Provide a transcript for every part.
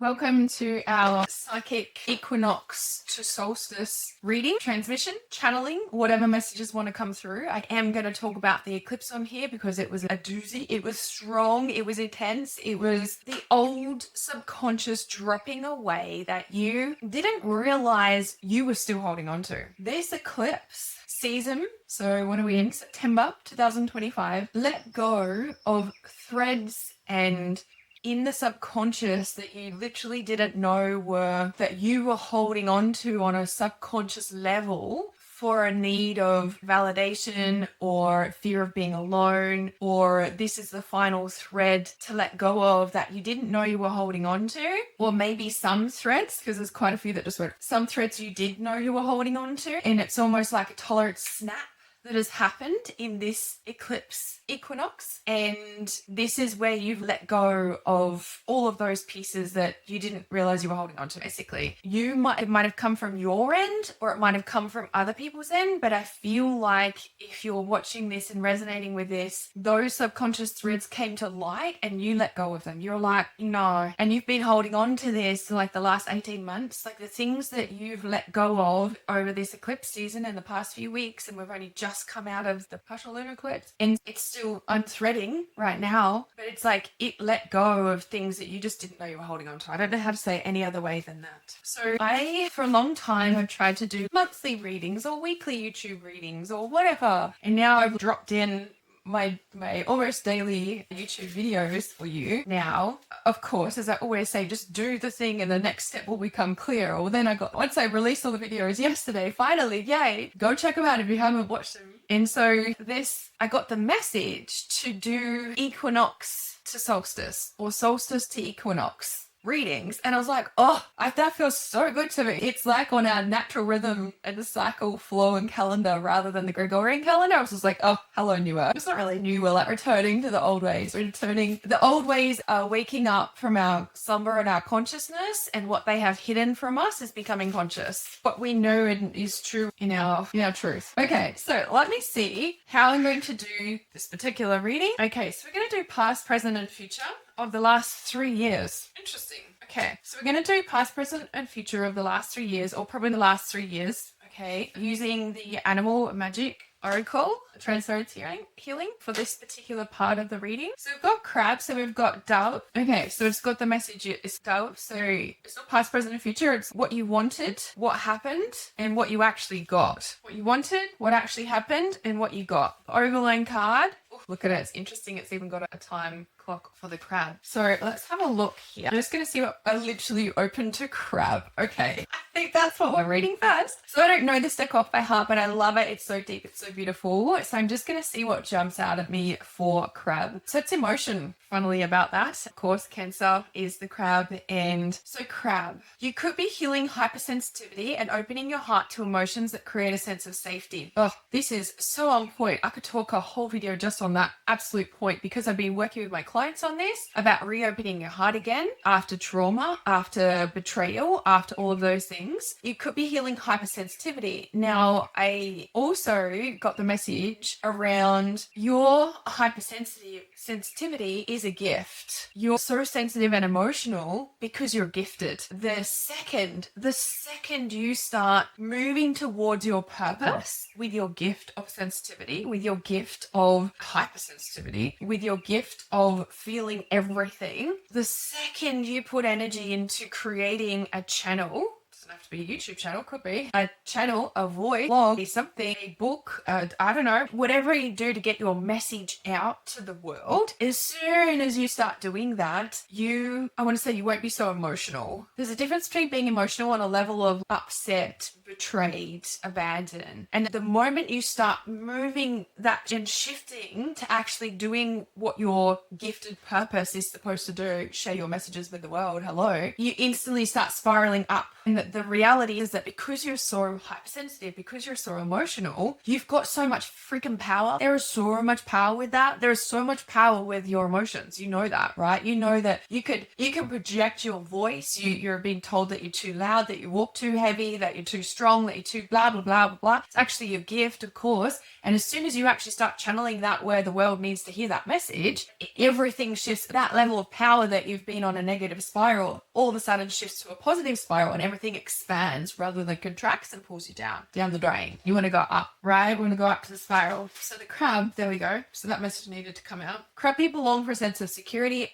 Welcome to our psychic equinox to solstice reading, transmission, channeling, whatever messages want to come through. I am going to talk about the eclipse on here because it was a doozy. It was strong. It was intense. It was the old subconscious dropping away that you didn't realize you were still holding on to. This eclipse season, so what are we in? September 2025. Let go of threads and in the subconscious that you literally didn't know that you were holding on to on a subconscious level for a need of validation or fear of being alone, or this is the final thread to let go of that you didn't know you were holding on to, or maybe some threads, because there's quite a few that just went, some threads you did know you were holding on to, and it's almost like a tolerance snap that has happened in this eclipse equinox, and this is where you've let go of all of those pieces that you didn't realize you were holding on to. Basically, it might have come from your end or it might have come from other people's end, but I feel like if you're watching this and resonating with this, those subconscious threads came to light and you let go of them. You're like, no, and you've been holding on to this like the last 18 months, like the things that you've let go of over this eclipse season in the past few weeks, and we've only just come out of the partial lunar eclipse and it's still unthreading right now, but it's like it let go of things that you just didn't know you were holding on to. I don't know how to say it any other way than that. So I, for a long time, have tried to do monthly readings or weekly YouTube readings or whatever, and now I've dropped in my almost daily YouTube videos for you. Now, of course, as I always say, just do the thing and the next step will become clear. Or then once I released all the videos yesterday, finally, yay, go check them out if you haven't watched them. And so I got the message to do equinox to solstice or solstice to equinox readings, and I was like, that feels so good to me. It's like on our natural rhythm and the cycle flow and calendar rather than the Gregorian calendar. I was just like, hello, new earth. It's not really new, we're like returning to the old ways. The old ways are waking up from our slumber and our consciousness, and what they have hidden from us is becoming conscious. What we know is true in our truth. Okay, so let me see how I'm going to do this particular reading. Okay, so we're going to do past, present, and future of the last 3 years. Interesting. Okay, so we're going to do past, present, and future of the last 3 years, or probably the last 3 years, okay, using the Animal Magic Oracle Transference Healing for this particular part of the reading. So we've got crab, so we've got dove. Okay, so it's got the message, it's dove, so it's not past, present, and future, it's what you wanted, what happened, and what you actually got. What you wanted, what actually happened, and what you got. The overline card, look at it, it's interesting, it's even got a time clock for the crab. So let's have a look here. I'm just going to see what I literally opened to crab. Okay, I think that's what we're reading first. So I don't know this deck off by heart, but I love it. It's so deep, it's so beautiful. So I'm just going to see what jumps out at me for crab. So it's emotion, funnily about that. Of course, Cancer is the crab. And so crab, you could be healing hypersensitivity and opening your heart to emotions that create a sense of safety. This is so on point. I could talk a whole video just on that absolute point, because I've been working with my clients on this about reopening your heart again after trauma, after betrayal, after all of those things. You could be healing hypersensitivity. Now, I also got the message around your hypersensitivity is a gift. You're so sensitive and emotional because you're gifted. The second you start moving towards your purpose with your gift of sensitivity, with your gift of hypersensitivity, with your gift of feeling everything, the second you put energy into creating a channel, doesn't have to be a YouTube channel, could be a channel, a voice, blog, something, a book, I don't know, whatever you do to get your message out to the world, as soon as you start doing that, you won't be so emotional. There's a difference between being emotional on a level of upset, betrayed, abandoned, and the moment you start moving that and shifting to actually doing what your gifted purpose is supposed to do, share your messages with the world, hello, you instantly start spiraling up, and the reality is that because you're so hypersensitive, because you're so emotional, you've got so much freaking power. There is so much power with that. There is so much power with your emotions. You know that, right? You know that you can project your voice. You're being told that you're too loud, that you walk too heavy, that you're too strong, that you're too blah, blah, blah, blah, blah. It's actually your gift, of course. And as soon as you actually start channeling that where the world needs to hear that message, everything shifts. That level of power that you've been on a negative spiral all of a sudden shifts to a positive spiral, and everything expands rather than contracts and pulls you down the drain. You want to go up, right? We want to go up to the spiral. So the crab, there we go. So that message needed to come out. Crab people belong for a sense of security,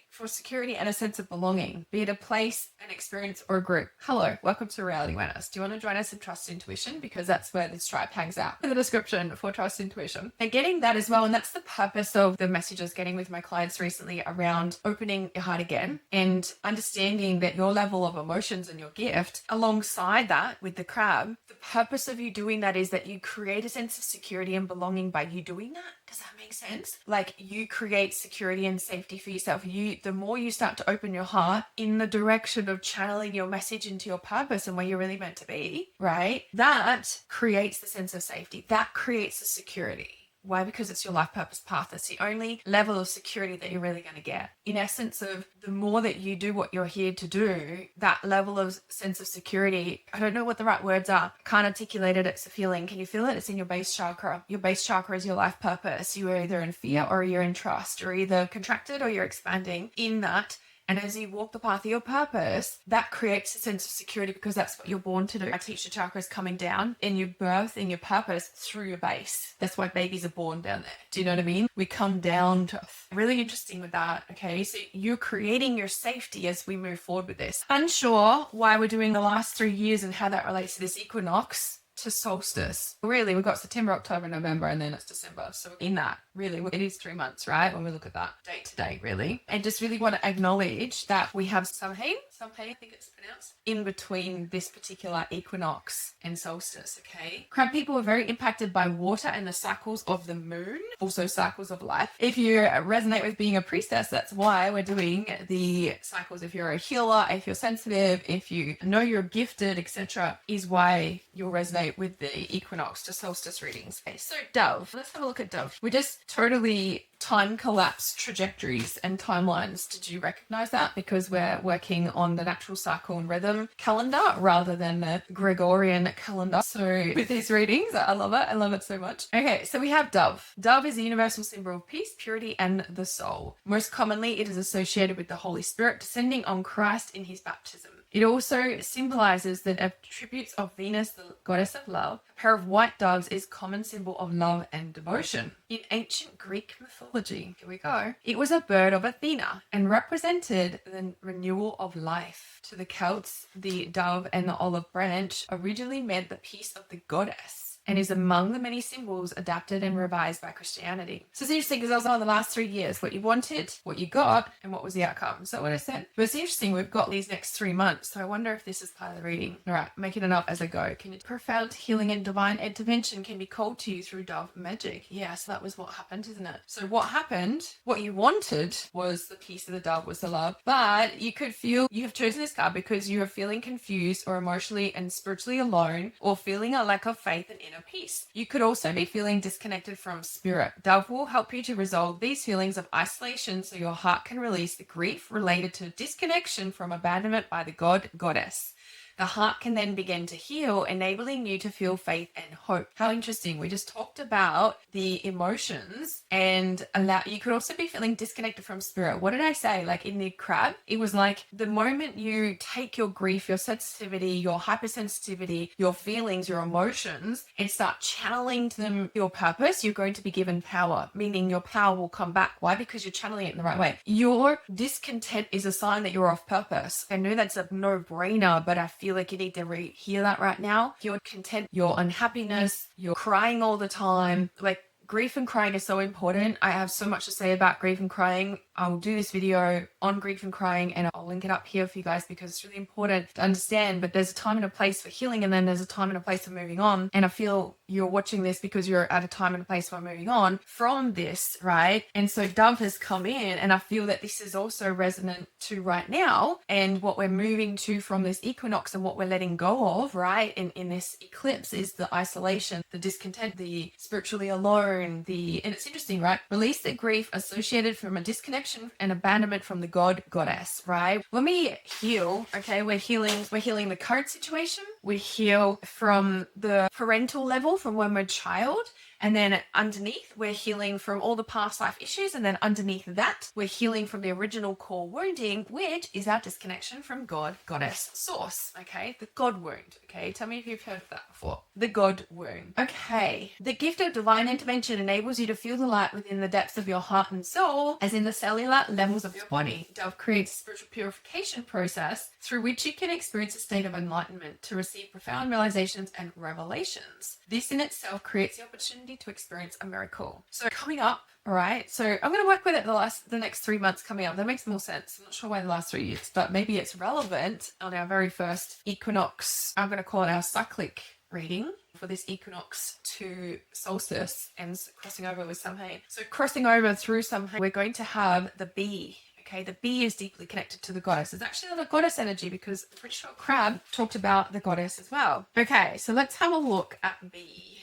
and a sense of belonging, be it a place, an experience, or a group. Hello, welcome to Reality Awareness. Do you want to join us in Trust Intuition? Because that's where this tribe hangs out in the description for Trust Intuition. And getting that as well, and that's the purpose of the messages getting with my clients recently around opening your heart again and understanding that your level of emotions and your gift, alongside that with the crab, the purpose of you doing that is that you create a sense of security and belonging by you doing that. Does that make sense? Like, you create security and safety for yourself. The more you start to open your heart in the direction of channeling your message into your purpose and where you're really meant to be, right? That creates the sense of safety. That creates the security. Why? Because it's your life purpose path. It's the only level of security that you're really going to get. In essence of the more that you do what you're here to do, that level of sense of security, I don't know what the right words are. I can't articulate it. It's a feeling. Can you feel it? It's in your base chakra. Your base chakra is your life purpose. You are either in fear or you're in trust. You're either contracted or you're expanding in that. And as you walk the path of your purpose, that creates a sense of security because that's what you're born to do. I teach the chakras coming down in your birth, in your purpose, through your base. That's why babies are born down there. Do you know what I mean? We come down to really interesting with that. Okay, so you're creating your safety as we move forward with this. Unsure why we're doing the last 3 years and how that relates to this equinox to solstice. Really, we've got September, October, November, and then it's December. So in that, really, it is 3 months, right? When we look at that date to date, really. And just really want to acknowledge that we have Samhain, I think it's pronounced, in between this particular equinox and solstice, okay? Crab people are very impacted by water and the cycles of the moon, also cycles of life. If you resonate with being a priestess, that's why we're doing the cycles. If you're a healer, if you're sensitive, if you know you're gifted, etc., is why you'll resonate with the equinox to solstice readings. Okay, so Dove, let's have a look at Dove. We just totally time collapse trajectories and timelines. Did you recognize that? Because we're working on the natural cycle and rhythm calendar rather than the Gregorian calendar. So with these readings, I love it. I love it so much. Okay, so we have Dove. Dove is a universal symbol of peace, purity, and the soul. Most commonly, it is associated with the Holy Spirit descending on Christ in his baptism. It also symbolizes the attributes of Venus, the goddess of love. A pair of white doves is common symbol of love and devotion. In ancient Greek mythology, here we go, it was a bird of Athena and represented the renewal of life. To the Celts, the dove and the olive branch originally meant the peace of the goddess, and is among the many symbols adapted and revised by Christianity. So it's interesting because I was on the last 3 years, what you wanted, what you got, and what was the outcome. So what I said, but it's interesting, we've got these next 3 months. So I wonder if this is part of the reading. All right, making it up as I go. Profound healing and divine intervention can be called to you through dove magic. Yeah, so that was what happened, isn't it? So what happened, what you wanted was the peace of the dove, was the love. But you could feel, you have chosen this card because you are feeling confused or emotionally and spiritually alone, or feeling a lack of faith and inner peace. You could also be feeling disconnected from spirit. Dove will help you to resolve these feelings of isolation so your heart can release the grief related to disconnection from abandonment by the goddess. The heart can then begin to heal, enabling you to feel faith and hope. How interesting. We just talked about the emotions and you could also be feeling disconnected from spirit. What did I say? Like in the crab, it was like the moment you take your grief, your sensitivity, your hypersensitivity, your feelings, your emotions, and start channeling them your purpose, you're going to be given power, meaning your power will come back. Why? Because you're channeling it in the right way. Your discontent is a sign that you're off purpose. I know that's a no-brainer, but I feel like you need to hear that right now. Your content, your unhappiness, you're crying all the time. Like, grief and crying is so important. I have so much to say about grief and crying. I'll do this video on grief and crying, and I'll link it up here for you guys because it's really important to understand. But there's a time and a place for healing, and then there's a time and a place for moving on. And I feel you're watching this because you're at a time and a place for moving on from this, right? And so Dove has come in, and I feel that this is also resonant to right now and what we're moving to from this equinox, and what we're letting go of, right? In this eclipse is the isolation, the discontent, the spiritually alone, and it's interesting, right? Release the grief associated from a disconnection and abandonment from the goddess, right? When we heal, okay, we're healing the current situation. We heal from the parental level, from when we're a child. And then underneath, we're healing from all the past life issues. And then underneath that, we're healing from the original core wounding, which is our disconnection from God, goddess, source. Okay, the God wound. Okay, tell me if you've heard of that before. The God wound. Okay, the gift of divine intervention enables you to feel the light within the depths of your heart and soul, as in the cellular levels of your body. Dove creates a spiritual purification process through which you can experience a state of enlightenment to receive profound realizations and revelations. This in itself creates the opportunity to experience a miracle. So coming up, all right, so I'm going to work with it the next 3 months coming up. That makes more sense. I'm not sure why the last 3 years, but maybe it's relevant on our very first equinox. I'm going to call it our cyclic reading for this equinox to solstice and crossing over with Samhain. So crossing over through Samhain, we're going to have the bee. Okay, the bee is deeply connected to the goddess. It's actually not a goddess energy because I'm pretty sure Crab talked about the goddess as well. Okay, so let's have a look at bee.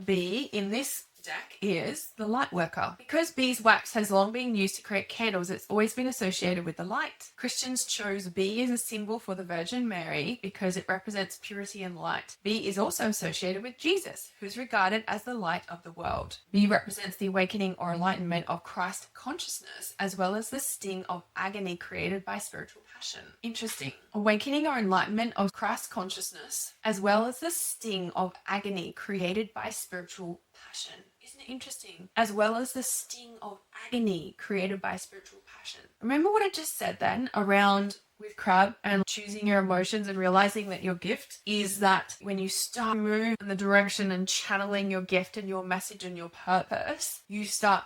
Bee in this deck is the light worker. Because beeswax has long been used to create candles, it's always been associated with the light. Christians chose bee as a symbol for the Virgin Mary because it represents purity and light. Bee is also associated with Jesus, who's regarded as the light of the world. Bee represents the awakening or enlightenment of Christ consciousness, as well as the sting of agony created by spiritual passion. Interesting. Awakening or enlightenment of Christ consciousness, as well as the sting of agony created by spiritual passion. Isn't it interesting? As well as the sting of agony created by spiritual passion. Remember what I just said then around with Crab and choosing your emotions and realizing that your gift is that when you start moving in the direction and channeling your gift and your message and your purpose, you start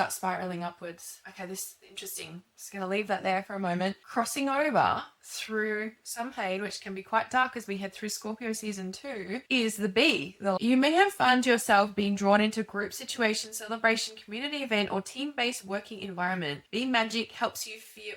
spiraling upwards. Okay, this is interesting. Just going to leave that there for a moment. Crossing over through Samhain, which can be quite dark as we head through Scorpio season 2, is the bee. You may have found yourself being drawn into group situation, celebration, community event, or team-based working environment. Bee magic helps you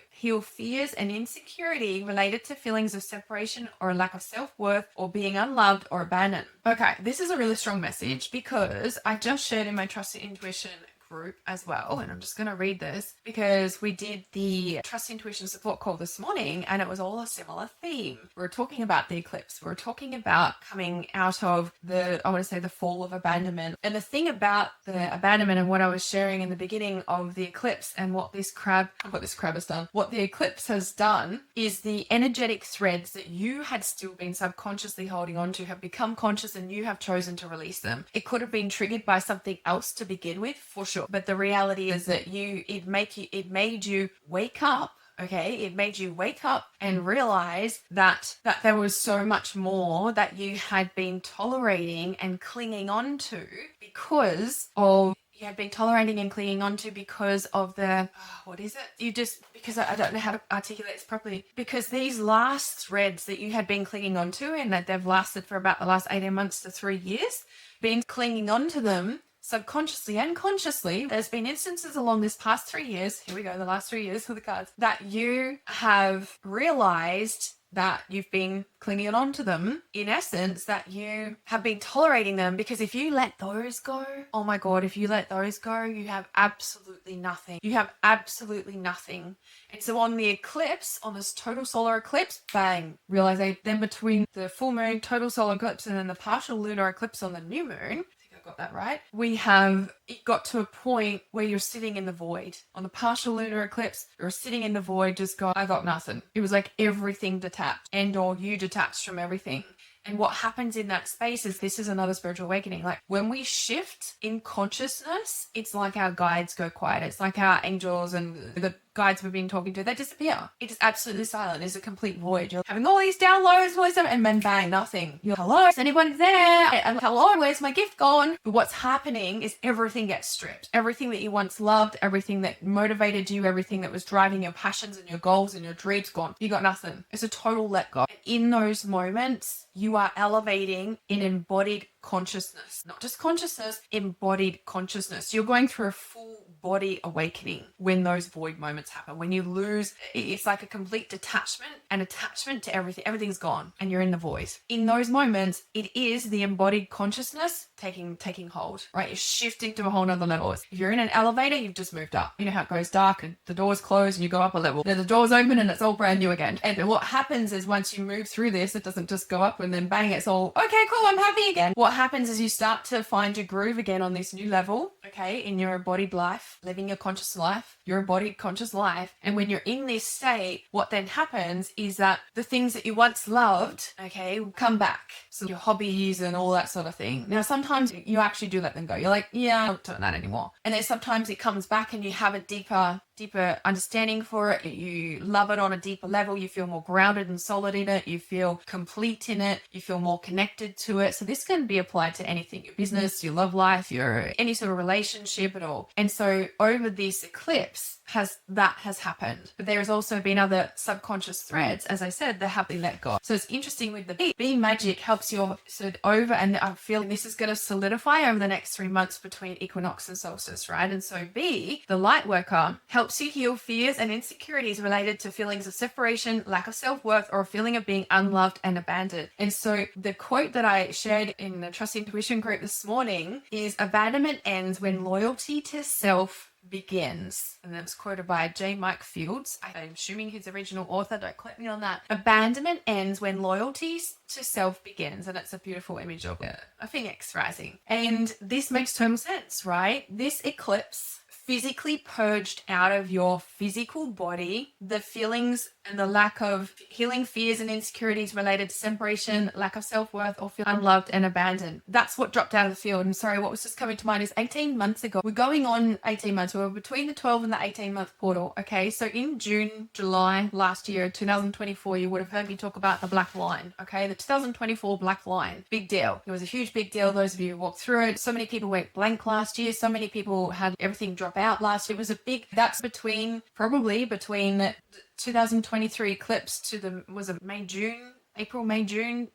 heal fears and insecurity related to feelings of separation or a lack of self-worth or being unloved or abandoned. Okay, this is a really strong message because I just shared in my Trust and Intuition group as well, and I'm just going to read this because we did the Trust Intuition support call this morning and it was all a similar theme. We were talking about the eclipse. We were talking about coming out of the fall of abandonment. And the thing about the abandonment and what I was sharing in the beginning of the eclipse and what the eclipse has done is the energetic threads that you had still been subconsciously holding on to have become conscious and you have chosen to release them. It could have been triggered by something else to begin with, for sure. But the reality is that it made you wake up. Okay, it made you wake up and realize that there was so much more that you had been tolerating and clinging on to because of the, because I don't know how to articulate this properly, because these last threads that you had been clinging on to and that they've lasted for about the last 18 months to 3 years, been clinging on to them subconsciously and consciously. There's been instances along this past 3 years, here we go, the last 3 years for the cards, that you have realized that you've been clinging on to them, in essence, that you have been tolerating them, because if you let those go, oh my God, if you let those go, you have absolutely nothing. You have absolutely nothing. And so on the eclipse, on this total solar eclipse, bang, realization. Then between the full moon, total solar eclipse, and then the partial lunar eclipse on the new moon, got that right, it got to a point where you're sitting in the void. On the partial lunar eclipse, you're sitting in the void, just going, I got nothing. It was like everything detached, and or you detached from everything. And what happens in that space is, this is another spiritual awakening. Like when we shift in consciousness, it's like our guides go quiet. It's like our angels and guides we've been talking to, they disappear. It is absolutely silent. It's a complete void. You're having all these downloads, all this stuff, and then bang, nothing. You're, hello, is anyone there? And hello, where's my gift gone? But what's happening is everything gets stripped. Everything that you once loved, everything that motivated you, everything that was driving your passions and your goals and your dreams gone. You got nothing. It's a total let go. And in those moments, you are elevating in embodied consciousness, not just consciousness, embodied consciousness. You're going through a full body awakening when those void moments happen. When you lose, it's like a complete detachment and attachment to everything. Everything's gone and you're in the void. In those moments, it is the embodied consciousness taking hold, right? You're shifting to a whole nother level. If you're in an elevator, you've just moved up. You know how it goes dark and the doors close and you go up a level. Then the doors open and it's all brand new again. And what happens is once you move through this, it doesn't just go up and then bang, it's all, okay, cool, I'm happy again. What happens is you start to find your groove again on this new level, okay, in your embodied life, living your conscious life, your embodied conscious life. And when you're in this state, what then happens is that the things that you once loved, okay, will come back. So your hobbies and all that sort of thing. Now, sometimes you actually do let them go. You're like, yeah, I'm not doing that anymore. And then sometimes it comes back and you have a deeper understanding for it. You love it on a deeper level. You feel more grounded and solid in it. You feel complete in it. You feel more connected to it. So this can be applied to anything, your business, your love life, your any sort of relationship at all. And so over this eclipse, has happened. But there has also been other subconscious threads, as I said, that have been let go. So it's interesting with the bee magic helps you so over, and I'm feeling this is going to solidify over the next 3 months between equinox and solstice, right? And so B, the light worker, helps you heal fears and insecurities related to feelings of separation, lack of self-worth, or a feeling of being unloved and abandoned. And so the quote that I shared in the Trust Intuition group this morning is, abandonment ends when loyalty to self begins. And that was quoted by J. Mike Fields. I'm assuming his original author, don't quote me on that. Abandonment ends when loyalty to self begins. And it's a beautiful image of a phoenix rising. And this makes total sense, right? This eclipse physically purged out of your physical body the feelings and the lack of healing fears and insecurities related to separation, lack of self-worth, or feeling unloved and abandoned. That's what dropped out of the field. And sorry, what was just coming to mind is 18 months ago. We're going on 18 months. We're between the 12 and the 18-month portal. Okay, so in June, July last year, 2024, you would have heard me talk about the black line. Okay, the 2024 black line. Big deal. It was a huge big deal. Those of you who walked through it. So many people went blank last year. So many people had everything drop out last year. It was a big, that's probably between the 2023 eclipse to the, was it April, May, June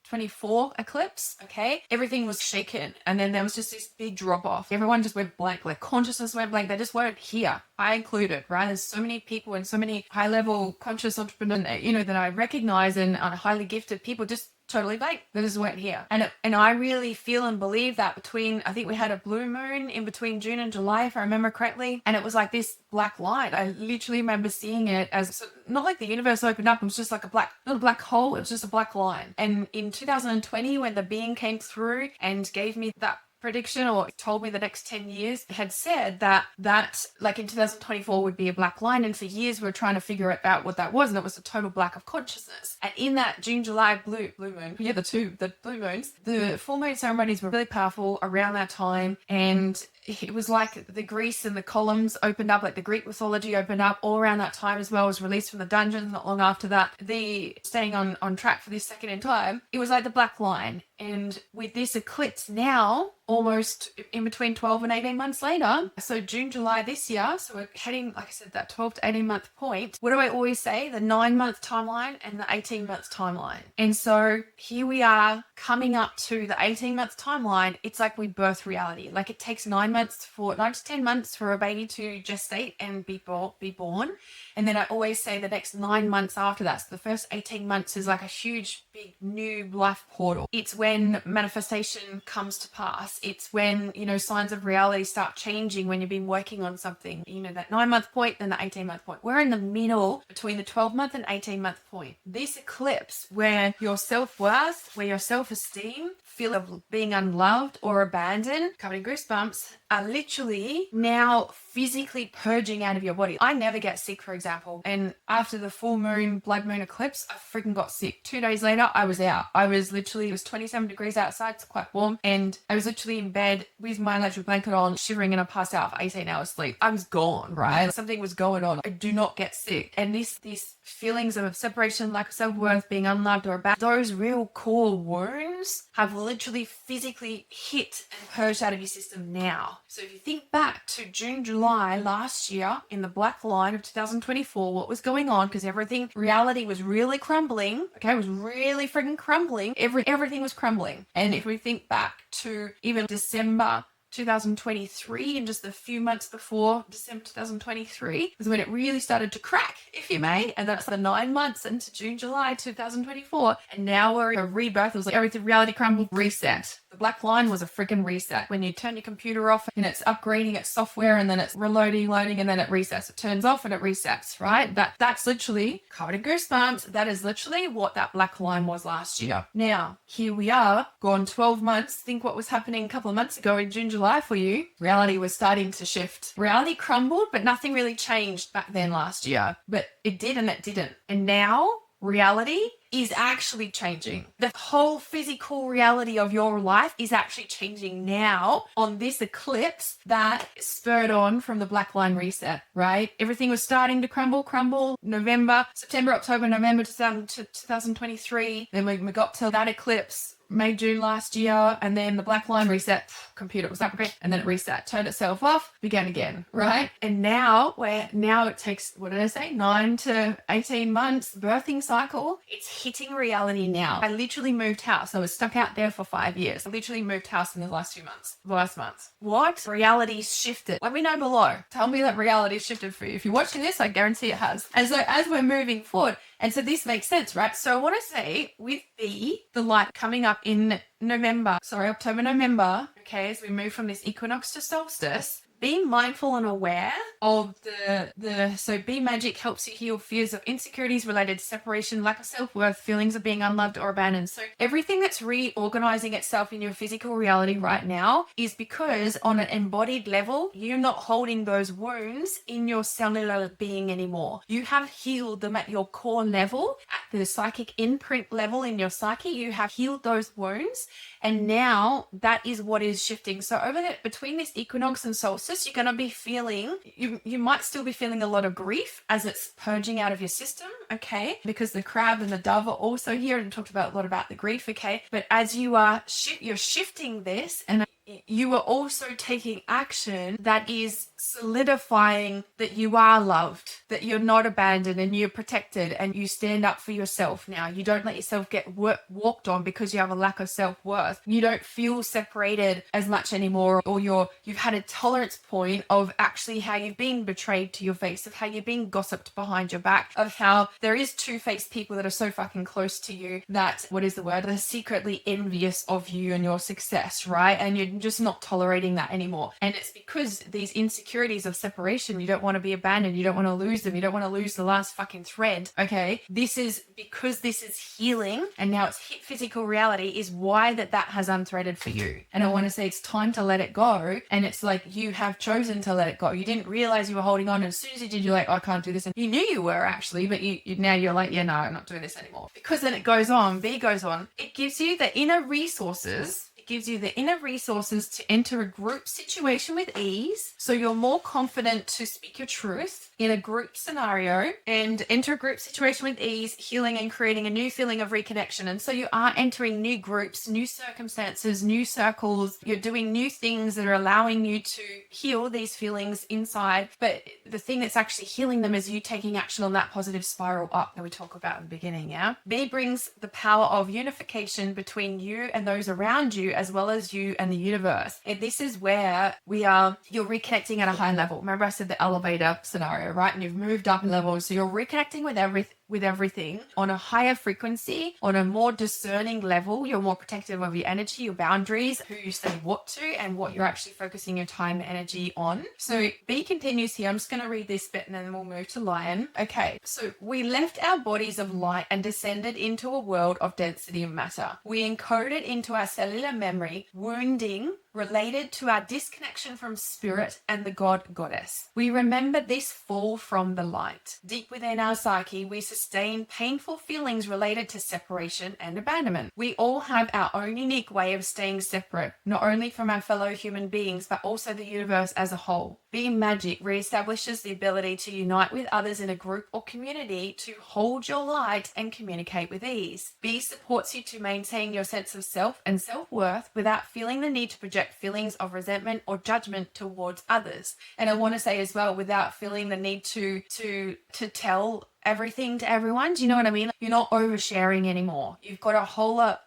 24 eclipse, okay? Everything was shaken. And then there was just this big drop off. Everyone just went blank, like consciousness went blank. They just weren't here. I included, right? There's so many people and so many high level conscious entrepreneurs, that I recognize and are highly gifted people just totally blank. They just weren't here. And I really feel and believe that I think we had a blue moon in between June and July, if I remember correctly. And it was like this black light. I literally remember seeing it as not like the universe opened up. It was just like not a black hole. It was just a black line. And in 2020, when the being came through and gave me that prediction, or told me the next 10 years, had said that like in 2024 would be a black line, and for years we were trying to figure out what that was, and it was a total black of consciousness. And in that June, July blue moon, the blue moons, the full moon ceremonies were really powerful around that time. And it was like the Greece and the columns opened up, like the Greek mythology opened up all around that time as well. It was released from the dungeons not long after that. The staying on track for this second in time, it was like the black line. And with this eclipse now, almost in between 12 and 18 months later, so June, July this year, so we're heading, like I said, that 12 to 18 month point. What do I always say? The 9-month timeline and the 18-month timeline. And so here we are coming up to the 18-month timeline. It's like we birth reality. Like it takes 9 to 10 months for a baby to gestate and be born. And then I always say the next 9 months after that. So the first 18 months is like a huge, big new life portal. It's when manifestation comes to pass. It's when, signs of reality start changing when you've been working on something, that 9-month point, then the 18-month point. We're in the middle between the 12-month and 18-month point. This eclipse where your self-worth, where your self-esteem, feel of being unloved or abandoned, covered in goosebumps, are literally now physically purging out of your body. I never get sick, for example. And after the full moon, blood moon eclipse, I freaking got sick. 2 days later, I was out. I was literally, it was 27 degrees outside. It's quite warm. And I was literally in bed with my electric blanket on, shivering, and I passed out for 18 hours sleep. I was gone, right? Something was going on. I do not get sick. And these feelings of separation, lack of self-worth, being unloved or abandoned, those real core wounds have literally physically hit and purged out of your system now. So if you think back to June, July last year in the black line of 2024, what was going on? Because reality was really crumbling. Okay, it was really freaking crumbling. Everything was crumbling. And if we think back to even December 2023, and just a few months before December 2023 was when it really started to crack, if you may, and that's the 9 months into June, July 2024, and now we're in a rebirth. It was like everything, reality crumbled, reset. The black line was a freaking reset. When you turn your computer off and it's upgrading its software, and then it's reloading, loading, and then it resets. It turns off and it resets, right? That's literally covered in goosebumps. That is literally what that black line was last year. Now, here we are, gone 12 months. Think what was happening a couple of months ago in June, July for you. Reality was starting to shift. Reality crumbled, but nothing really changed back then last year. But it did and it didn't. And now reality is actually changing. The whole physical reality of your life is actually changing now on this eclipse that spurred on from the black line reset, right? Everything was starting to crumble, September, October, November 2023. Then we got to that eclipse, May, June last year, and then the black line reset, computer was upgraded, and then it reset, turned itself off, began again, right? And now it takes, what did I say, 9 to 18 months, birthing cycle. It's hitting reality now. I literally moved house. I was stuck out there for 5 years. I literally moved house in the last month. What? Reality shifted. Let me know below. Tell me that reality shifted for you. If you're watching this, I guarantee it has. And so as we're moving forward, and so this makes sense, right? So I want to say with the light coming up in October, November, okay, as we move from this equinox to solstice, be mindful and aware of so Be Magic helps you heal fears of insecurities related to separation, lack of self-worth, feelings of being unloved or abandoned. So everything that's reorganizing itself in your physical reality right now is because on an embodied level, you're not holding those wounds in your cellular being anymore. You have healed them at your core level, at the psychic imprint level in your psyche. You have healed those wounds. And now that is what is shifting. So between this equinox and solstice, you're going to be feeling, you might still be feeling a lot of grief as it's purging out of your system, okay? Because the crab and the dove are also here and talked about a lot about the grief, okay? But as you're shifting this, and you are also taking action that is solidifying that you are loved, that you're not abandoned and you're protected, and you stand up for yourself now. You don't let yourself get walked on because you have a lack of self-worth. You don't feel separated as much anymore, or you've had a tolerance point of actually how you've been betrayed to your face, of how you've been gossiped behind your back, of how there is two-faced people that are so fucking close to you that, they're secretly envious of you and your success, right? And you're just not tolerating that anymore. And it's because these insecurities of separation, you don't want to be abandoned, you don't want to lose them, you don't want to lose the last fucking thread, okay? This is because this is healing and now it's hit physical reality, is why that has unthreaded for you. And I want to say it's time to let it go. And it's like you have chosen to let it go. You didn't realize you were holding on, and as soon as you did, you're like, I can't do this. And you knew you were actually, but now you're like, yeah, no, I'm not doing this anymore. Because then it goes on, it gives you the inner resources. Gives you the inner resources to enter a group situation with ease, so you're more confident to speak your truth in a group scenario, and enter a group situation with ease, healing and creating a new feeling of reconnection. And so you are entering new groups, new circumstances, new circles. You're doing new things that are allowing you to heal these feelings inside. But the thing that's actually healing them is you taking action on that positive spiral up that we talk about in the beginning, yeah? B brings the power of unification between you and those around you, as well as you and the universe. And this is where you're reconnecting at a high level. Remember I said the elevator scenario, right? And you've moved up in levels. So you're reconnecting with everything on a higher frequency, on a more discerning level. You're more protective of your energy, your boundaries, who you say what to, and what you're actually focusing your time and energy on. So B continues here. I'm just going to read this bit and then we'll move to Lion. Okay, so we left our bodies of light and descended into a world of density and matter. We encoded into our cellular memory wounding related to our disconnection from spirit and the goddess. We remember this fall from the light. Deep within our psyche, we sustain painful feelings related to separation and abandonment. We all have our own unique way of staying separate, not only from our fellow human beings, but also the universe as a whole. Being magic reestablishes the ability to unite with others in a group or community to hold your light and communicate with ease. B supports you to maintain your sense of self and self-worth without feeling the need to project feelings of resentment or judgment towards others. And I want to say as well, without feeling the need to tell everything to everyone. Do you know what I mean? You're not oversharing anymore. You've got a wholer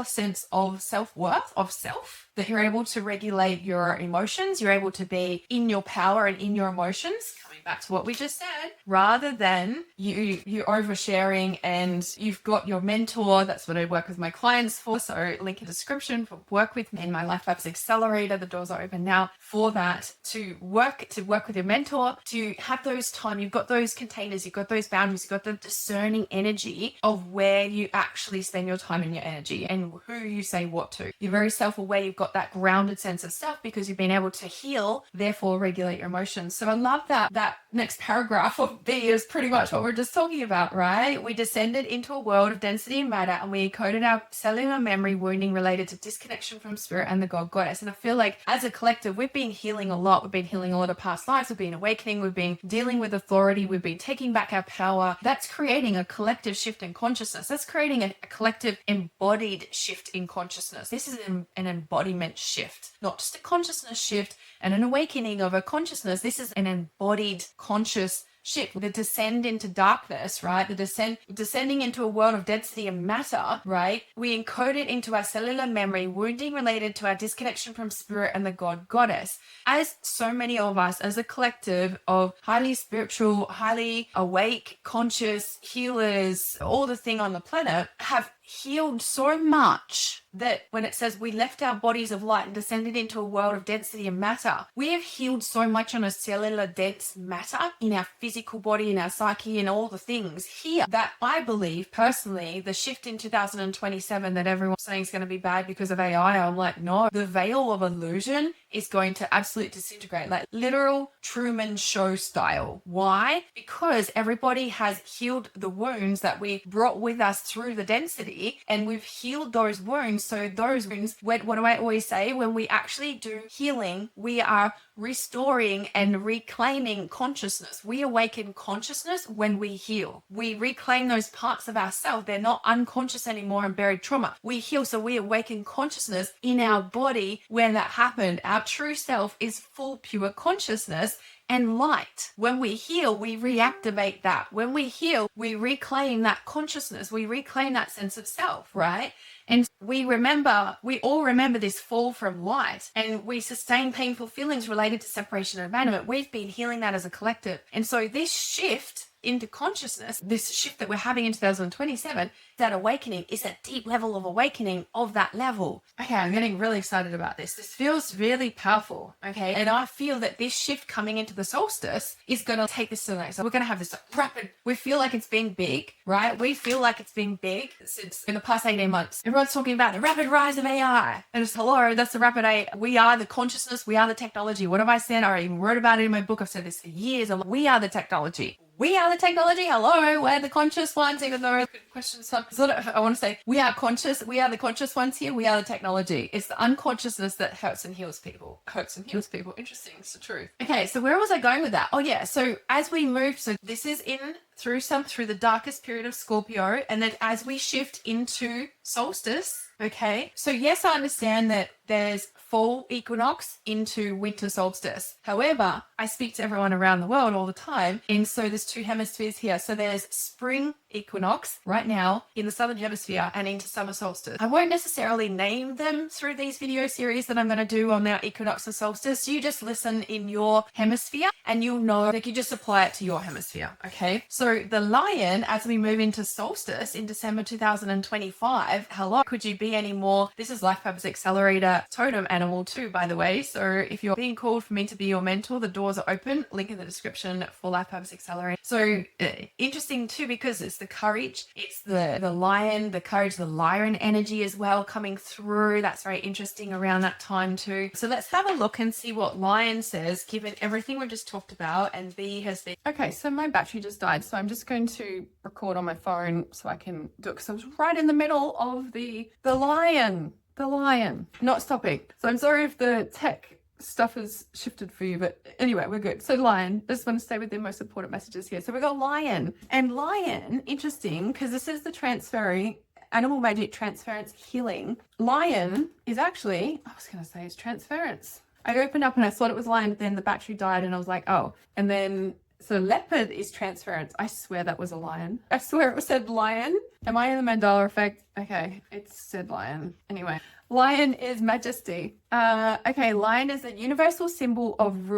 sense of self-worth, of self, that you're able to regulate your emotions. You're able to be in your power and in your emotions. Coming back to what we just said, rather than you oversharing, and you've got your mentor. That's what I work with my clients for. So link in the description for work with me in my Life Apps Accelerator. The doors are open now for that, to work with your mentor, to have those time. You've got those containers, you've got those boundaries, you've got the discerning energy of where you actually spend your time and your energy and who you say what to. You're very self-aware. You've got that grounded sense of self because you've been able to heal, therefore regulate your emotions. So I love that next paragraph of B is pretty much what we're just talking about, right? We descended into a world of density and matter, and we encoded our cellular memory wounding related to disconnection from spirit and the goddess. And I feel like as a collective, we've been healing a lot. We've been healing a lot of past lives. We've been awakening. We've been dealing with authority. We've been taking back our power. That's creating a collective shift in consciousness. That's creating a collective embodied shift in consciousness. This is an embodiment shift, not just a consciousness shift and an awakening of a consciousness. This is an embodied conscious shift. The descend into darkness, right? Descending into a world of density and matter, right? We encode it into our cellular memory, wounding related to our disconnection from spirit and the goddess. As so many of us, as a collective of highly spiritual, highly awake, conscious healers, all the thing on the planet, have healed so much that when it says we left our bodies of light and descended into a world of density and matter, we have healed so much on a cellular dense matter in our physical body, in our psyche, and all the things here, that I believe personally the shift in 2027 that everyone's saying is going to be bad because of AI, I'm like, no, the veil of illusion is going to absolutely disintegrate, like literal Truman Show style. Why? Because everybody has healed the wounds that we brought with us through the density, and we've healed those wounds. So those wounds, what do I always say? When we actually do healing, we are restoring and reclaiming consciousness. We awaken consciousness when we heal. We reclaim those parts of ourselves. They're not unconscious anymore and buried trauma. We heal, so we awaken consciousness in our body when that happened. Our true self is full, pure consciousness and light. When we heal, we reactivate that. When we heal, we reclaim that consciousness. We reclaim that sense of self, right? And we all remember this fall from light, and we sustain painful feelings related to separation and abandonment. We've been healing that as a collective. And so this shift into consciousness, this shift that we're having in 2027, that awakening is a deep level of awakening of that level. Okay, I'm getting really excited about this. This feels really powerful, okay? And I feel that this shift coming into the solstice is going to take this to the next. So we're going to have this rapid, we feel like it's been big, right? We feel like it's been big since in the past 18 months. Everyone's talking about the rapid rise of AI. And it's, hello, that's the rapid AI. We are the consciousness. We are the technology. What have I said? I even wrote about it in my book. I've said this for years. We are the technology. We are the technology. Hello, we're the conscious ones, even though questions, I want to say we are conscious. We are the conscious ones here. We are the technology. It's the unconsciousness that hurts and heals people. Interesting. It's the truth. Okay, so where was I going with that? Oh yeah. So as we move, so this is through the darkest period of Scorpio, and then as we shift into solstice, okay. So yes, I understand that there's fall equinox into winter solstice. However, I speak to everyone around the world all the time, and so there's two hemispheres here. So there's spring equinox right now in the southern hemisphere and into summer solstice. I won't necessarily name them through these video series that I'm going to do on our equinox and solstice. You just listen in your hemisphere and you'll know, like, you just apply it to your hemisphere. Okay. So So the lion, as we move into solstice in December 2025, hello, could you be any more? This is Life Purpose Accelerator totem animal too, by the way. So if you're being called for me to be your mentor, the doors are open. Link in the description for Life Purpose Accelerator. So interesting too, because it's the courage, it's the lion, the courage, the lion energy as well coming through. That's very interesting around that time too. So let's have a look and see what lion says, given everything we've just talked about. And B has been, okay, so my battery just died. So I'm just going to record on my phone so I can do it, because I was right in the middle of the lion, not stopping. So I'm sorry if the tech stuff has shifted for you, but anyway, we're good. So lion, just want to stay with the most important messages here. So we got lion, and lion, interesting, because this is the transferring animal magic, transference, healing. Lion is actually, I was going to say it's transference. I opened up and I thought it was lion, but then the battery died and I was like, oh. And then, so leopard is transference. I swear that was a lion. I swear it said lion. Am I in the Mandela effect? Okay, it said lion. Anyway, lion is majesty. Okay, lion is a universal symbol of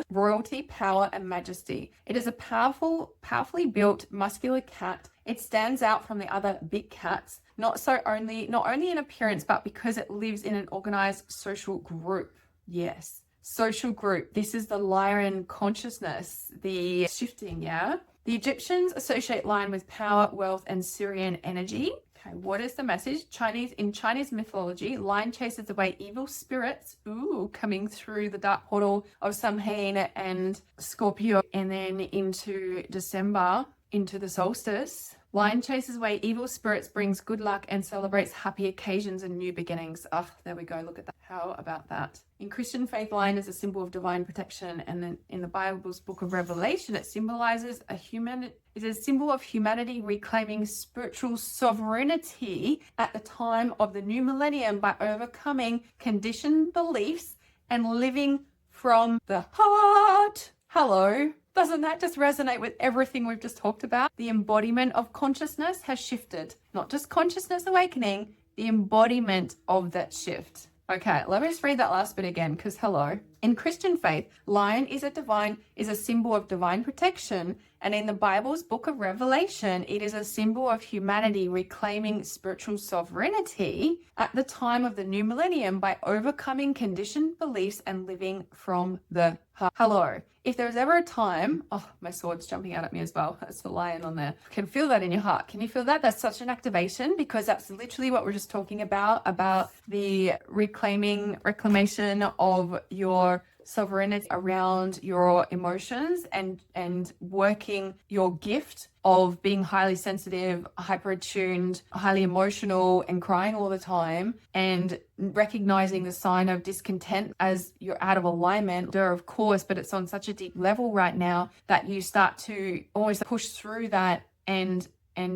royalty, power, and majesty. It is a powerfully built, muscular cat. It stands out from the other big cats, not only in appearance, but because it lives in an organized social group. Yes, social group. This is the lion consciousness, the shifting, yeah? The Egyptians associate lion with power, wealth, and Syrian energy. Okay, what is the message? In Chinese mythology, lion chases away evil spirits, coming through the dark portal of Samhain and Scorpio, and then into December, into the solstice. Lion chases away evil spirits, brings good luck, and celebrates happy occasions and new beginnings. Oh, there we go. Look at that. How about that? In Christian faith, lion is a symbol of divine protection. And then in the Bible's book of Revelation, it symbolizes it is a symbol of humanity reclaiming spiritual sovereignty at the time of the new millennium by overcoming conditioned beliefs and living from the heart. Hello. Doesn't that just resonate with everything we've just talked about? The embodiment of consciousness has shifted. Not just consciousness awakening, the embodiment of that shift. Okay, let me just read that last bit again, because hello. In Christian faith, lion is a symbol of divine protection, and in the Bible's book of Revelation, it is a symbol of humanity reclaiming spiritual sovereignty at the time of the new millennium by overcoming conditioned beliefs and living from the heart. Hello. If there's ever a time, oh, my sword's jumping out at me as well. That's the lion on there. Can feel that in your heart. Can you feel that? That's such an activation, because that's literally what we're just talking about the reclamation of your sovereignty around your emotions and working your gift of being highly sensitive, hyper attuned, highly emotional, and crying all the time, and recognizing the sign of discontent as you're out of alignment, of course, but it's on such a deep level right now that you start to always push through that and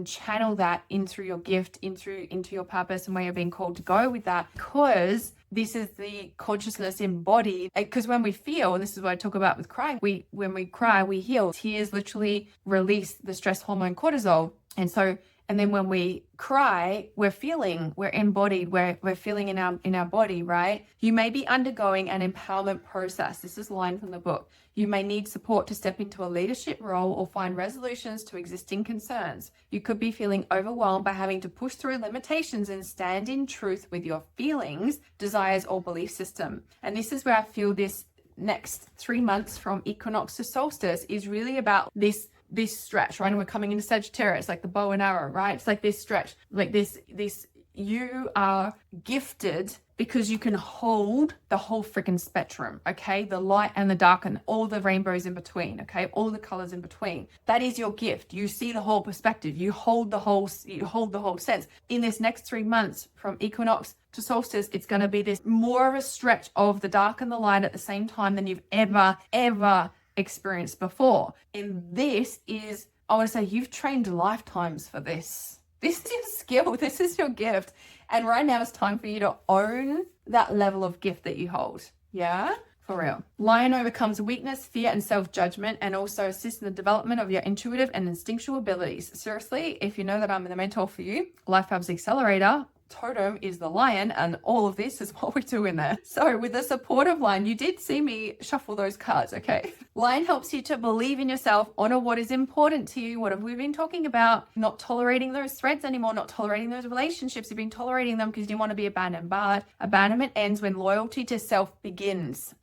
channel that in through your gift, into your purpose and where you're being called to go with that, because this is the consciousness embodied. Because when we feel, and this is what I talk about with crying, when we cry, we heal. Tears literally release the stress hormone cortisol. And then when we cry, we're embodied, we're feeling in our body, right? You may be undergoing an empowerment process. This is a line from the book. You may need support to step into a leadership role or find resolutions to existing concerns. You could be feeling overwhelmed by having to push through limitations and stand in truth with your feelings, desires, or belief system. And this is where I feel this next 3 months from equinox to solstice is really about this stretch, right? And we're coming into Sagittarius, like the bow and arrow, right? It's like this stretch, like this, you are gifted because you can hold the whole freaking spectrum, okay? The light and the dark and all the rainbows in between, okay? All the colors in between. That is your gift. You see the whole perspective. You hold the whole sense. In this next 3 months from equinox to solstice, it's going to be this more of a stretch of the dark and the light at the same time than you've ever experienced before. And this is, I want to say, you've trained lifetimes for this. This is your skill. This is your gift. And right now it's time for you to own that level of gift that you hold. Yeah? For real. Lion overcomes weakness, fear, and self-judgment, and also assists in the development of your intuitive and instinctual abilities. Seriously, if you know that I'm the mentor for you, Life Purpose Accelerator, totem is the lion, and all of this is what we do in there. So with the supportive line, you did see me shuffle those cards, okay? Lion helps you to believe in yourself, honor what is important to you. What have we been talking about? Not tolerating those threads anymore, not tolerating those relationships. You've been tolerating them because you want to be abandoned, but abandonment ends when loyalty to self begins.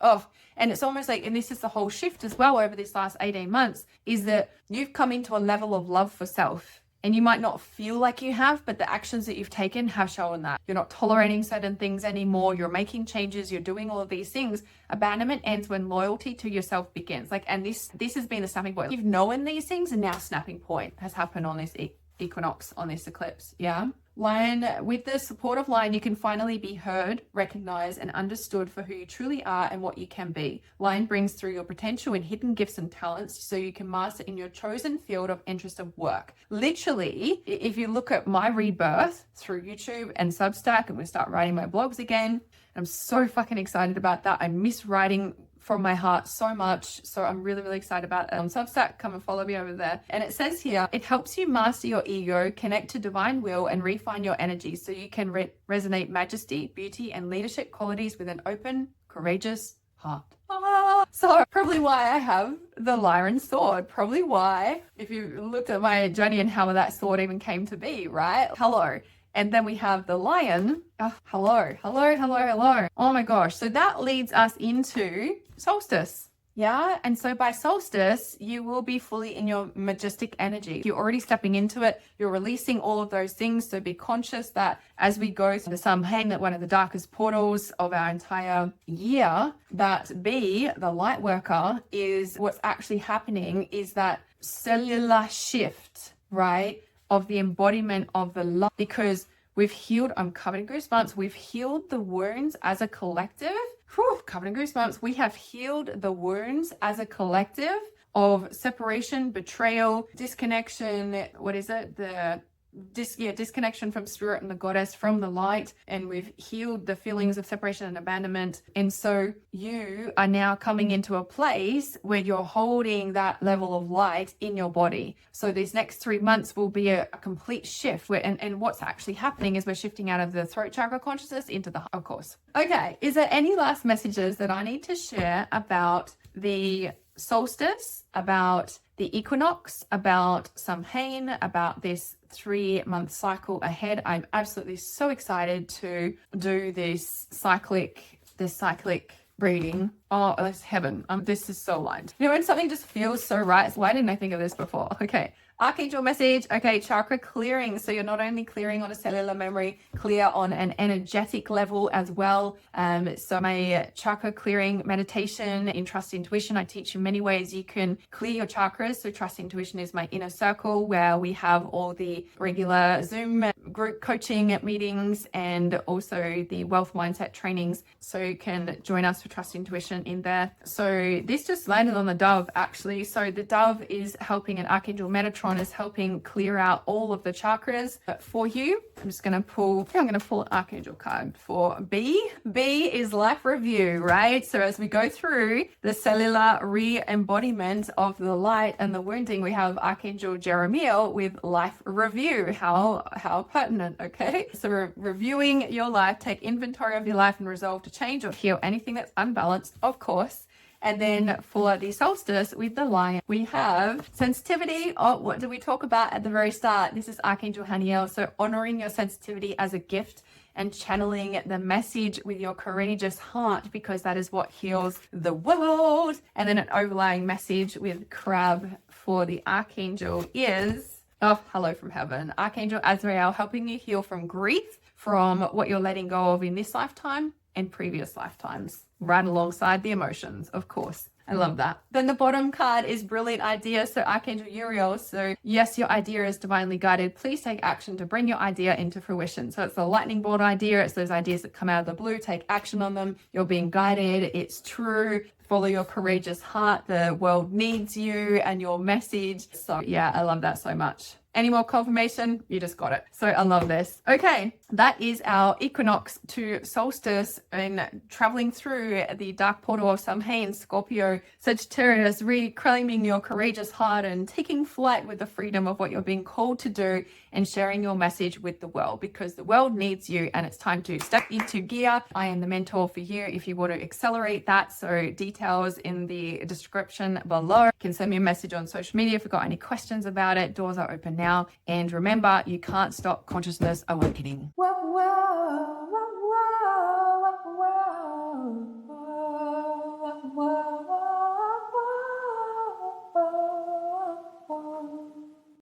And it's almost like, and this is the whole shift as well over this last 18 months, is that you've come into a level of love for self. And you might not feel like you have, but the actions that you've taken have shown that. You're not tolerating certain things anymore. You're making changes. You're doing all of these things. Abandonment ends when loyalty to yourself begins. And this has been the snapping point. You've known these things, and now snapping point has happened on this equinox, on this eclipse. Yeah. Lion, with the supportive line, you can finally be heard, recognized, and understood for who you truly are and what you can be. Lion brings through your potential and hidden gifts and talents so you can master in your chosen field of interest of work. Literally, if you look at my rebirth through YouTube and Substack, and we start writing my blogs again, I'm so fucking excited about that. I miss writing from my heart so much. So I'm really, really excited about it. On Substack, come and follow me over there. And it says here, it helps you master your ego, connect to divine will, and refine your energy so you can resonate majesty, beauty, and leadership qualities with an open, courageous heart. So probably why I have the Lyran sword. Probably why, if you looked at my journey and how that sword even came to be, right? Hello. And then we have the lion. Hello. Oh my gosh. So that leads us into solstice. Yeah. And so by solstice, you will be fully in your majestic energy. You're already stepping into it. You're releasing all of those things. So be conscious that as we go through the Samhain, that one of the darkest portals of our entire year, that B, the light worker, is what's actually happening is that cellular shift, right? Of the embodiment of the love, because we've healed, I'm covered in goosebumps, we've healed the wounds as a collective. Covered in goosebumps. We have healed the wounds as a collective of separation, betrayal, disconnection, disconnection from spirit and the goddess, from the light, and we've healed the feelings of separation and abandonment. And so you are now coming into a place where you're holding that level of light in your body. So these next 3 months will be a complete shift and what's actually happening is we're shifting out of the throat chakra consciousness into the heart, of course. Okay, is there any last messages that I need to share about the solstice, about the equinox, about Samhain, about this 3-month cycle ahead? I'm absolutely so excited to do this cyclic reading. Oh, that's heaven. This is so aligned. You know, when something just feels so right, why didn't I think of this before? Okay. Archangel message. Okay, chakra clearing. So you're not only clearing on a cellular memory, clear on an energetic level as well. So my chakra clearing meditation in Trust Intuition, I teach you many ways you can clear your chakras. So Trust Intuition is my inner circle where we have all the regular Zoom group coaching meetings and also the wealth mindset trainings. So you can join us for Trust Intuition in there. So this just landed on the dove actually. So the dove is helping, an Archangel Metatron is helping clear out all of the chakras for you. I'm going to pull an Archangel card for B. B is life review, right? So as we go through the cellular re-embodiment of the light and the wounding, we have Archangel Jeremiel with life review. How pertinent, okay? So reviewing your life, take inventory of your life and resolve to change or heal anything that's unbalanced, of course. And then for the solstice with the lion, we have sensitivity. Oh, what did we talk about at the very start? This is Archangel Haniel. So honoring your sensitivity as a gift and channeling the message with your courageous heart, because that is what heals the world. And then an overlying message with crab for the Archangel is, oh, hello from heaven. Archangel Azrael helping you heal from grief, from what you're letting go of in this lifetime and previous lifetimes, right alongside the emotions, of course. I love that. Then the bottom card is brilliant idea. So Archangel Uriel. So yes, your idea is divinely guided. Please take action to bring your idea into fruition. So it's the lightning bolt idea. It's those ideas that come out of the blue. Take action on them. You're being guided. It's true. Follow your courageous heart. The world needs you and your message. So yeah, I love that so much. Any more confirmation? You just got it. So I love this. Okay. that is our equinox to solstice, and traveling through the dark portal of Samhain, Scorpio, Sagittarius, reclaiming your courageous heart and taking flight with the freedom of what you're being called to do and sharing your message with the world, because the world needs you and it's time to step into gear. I am the mentor for you if you want to accelerate that. So details in the description below. You can send me a message on social media if you've got any questions about it. Doors are open now. And remember, you can't stop consciousness awakening.